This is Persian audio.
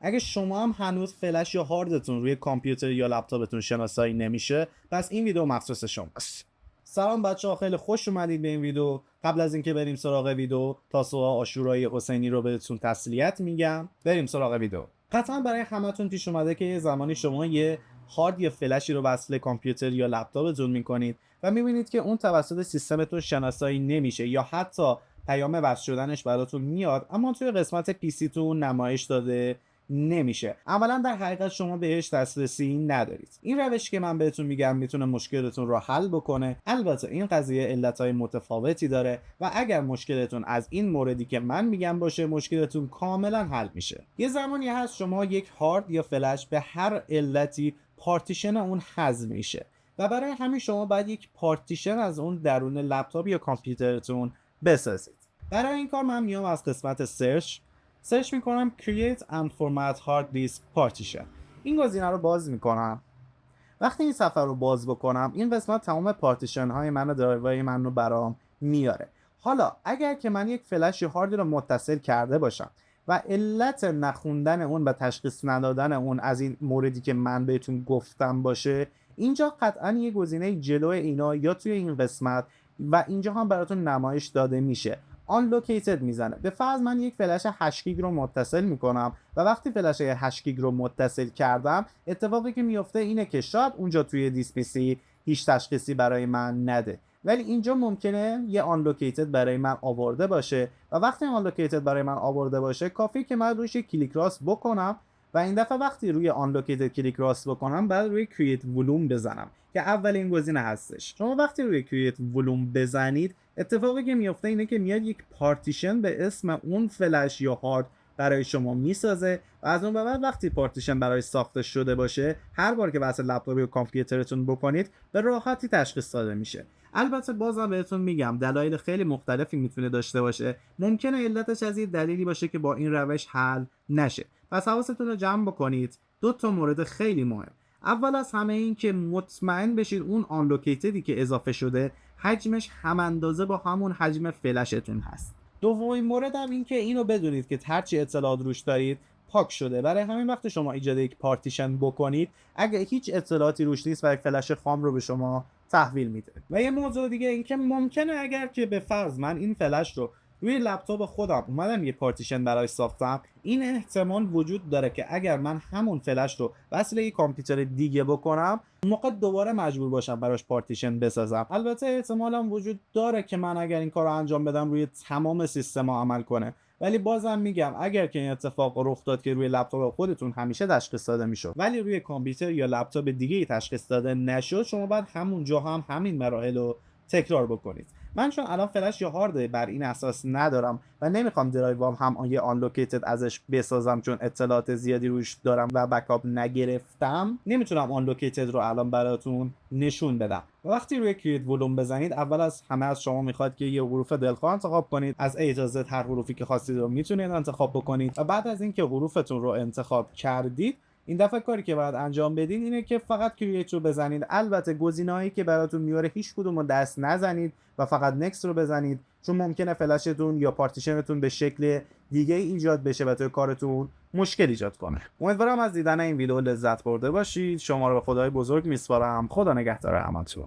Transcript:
اگه شما هم هنوز فلش یا هاردتون روی کامپیوتر یا لپتاپتون شناسایی نمیشه، پس این ویدیو مخصوص شماست. سلام بچه‌ها، خیلی خوش اومدید به این ویدیو. قبل از اینکه بریم سراغ ویدیو، تاسوعا عاشورای حسینی رو بهتون تسلیت میگم. بریم سراغ ویدیو. قطعا برای همتون پیش اومده که یه زمانی شما یه هارد یا فلشی رو وصل کامپیوتر یا لپتاپتون میکنید و میبینید که اون توسط سیستمتون شناسایی نمیشه یا حتی پیام وصل شدنش براتون میاد اما توی قسمت پی سی تون نمایش داده نمیشه. عملا در حقیقت شما بهش دسترسی ندارید. این روشی که من بهتون میگم میتونه مشکلتون رو حل بکنه. البته این قضیه علتهای متفاوتی داره و اگر مشکلتون از این موردی که من میگم باشه، مشکلتون کاملا حل میشه. یه زمانی هست شما یک هارد یا فلش به هر علتی پارتیشن اون حذف میشه و برای همین شما باید یک پارتیشن از اون درون لپتاپ یا کامپیوترتون بسازید. برای این کار من میام از قسمت سرچ میکنم create and format hard disk partition. این گزینه رو باز میکنم. وقتی این صفحه رو باز بکنم، این قسمت تمام پارتیشن های من و درایوهای من رو برام میاره. حالا اگر که من یک فلش یا هاردی رو متصل کرده باشم و علت نخوندن اون و تشخیص ندادن اون از این موردی که من بهتون گفتم باشه، اینجا قطعا یه گزینه جلو اینا یا توی این قسمت و اینجا هم براتون نمایش داده میشه unlocated میزنه. به فرض من یک فلش 8 گیگ رو متصل میکنم و وقتی فلش 8 گیگ رو متصل کردم، اتفاقی که میفته اینه که شاید اونجا توی دیسک پی سی هیچ تشخیصی برای من نده، ولی اینجا ممکنه یه unlocated برای من آورده باشه و وقتی unlocated برای من آورده باشه، کافیه که من روش کلیک راست بکنم و این دفعه وقتی روی unlocated کلیک راست بکنم، بعد روی create volume بزنم که اولین گزینه هستش. شما وقتی روی create volume بزنید، اتفاقی که میفته اینه که میاد یک پارتیشن به اسم اون فلش یا هارد برای شما میسازه و از اون به بعد وقتی پارتیشن برای ساخته شده باشه، هر بار که واسه لپتاپ یا کامپیوترتون بکنید به راحتی تشخیص داده میشه. البته بازم بهتون میگم دلایل خیلی مختلفی میتونه داشته باشه. ممکنه علتش از یه دلیلی باشه که با این روش حل نشه. پس حواستون رو جمع بکنید. دو تا مورد خیلی مهم. اول از همه این که مطمئن بشید اون آنلوکیتدی که اضافه شده حجمش هم اندازه با همون حجم فلشتون هست. دومین مورد هم این که اینو بدونید که هرچی اطلاعات روش دارید پاک شده. برای همین وقت شما ایجاد یک پارتیشن بکنید، اگه هیچ اطلاعاتی روش نیست و یک فلش خام رو به شما تحویل میده. و یه موضوع دیگه این که ممکنه اگر که به فرض من این فلش رو روی لپتاپ خودم اومدم یه پارتیشن برای ساختم، این احتمال وجود داره که اگر من همون فلش رو وصل یه کامپیوتر دیگه بکنم، اون موقع دوباره مجبور باشم براش پارتیشن بسازم. البته احتمال هم وجود داره که من اگر این کار رو انجام بدم روی تمام سیستما عمل کنه، ولی بازم میگم اگر که این اتفاق رخ داد که روی لپتاپ خودتون همیشه تشخیص داده میشد ولی روی کامپیوتر یا لپتاپ دیگه تشخیص داده نشد، شما باید همونجا هم همین مراحل رو تکرار بکنید. من چون الان فلش یا هارد بر این اساس ندارم و نمیخوام درایوام هم یه آنلوکیتد ازش بسازم چون اطلاعات زیادی روش دارم و بکاپ نگرفتم، نمیتونم آنلوکیتد رو الان براتون نشون بدم. و وقتی روی کریت ولوم بزنید، اول از همه از شما میخواد که یه حروف دلخواه انتخاب کنید. از A تا Z هر حروفی که خواستید رو میتونید انتخاب بکنید و بعد از اینکه حروفتون رو انتخاب کردید، این دفعه کاری که باید انجام بدین اینه که فقط کرییت رو بزنید. البته گزینه‌هایی که براتون میاره هیچ کدوم رو دست نزنید و فقط نکست رو بزنید، چون ممکنه فلشتون یا پارتیشنتون به شکل دیگه ایجاد بشه و توی کارتون مشکل ایجاد کنه. امیدوارم از دیدن این ویدیو لذت برده باشید. شما رو به خدای بزرگ میسپارم. خدا نگهدار همتون.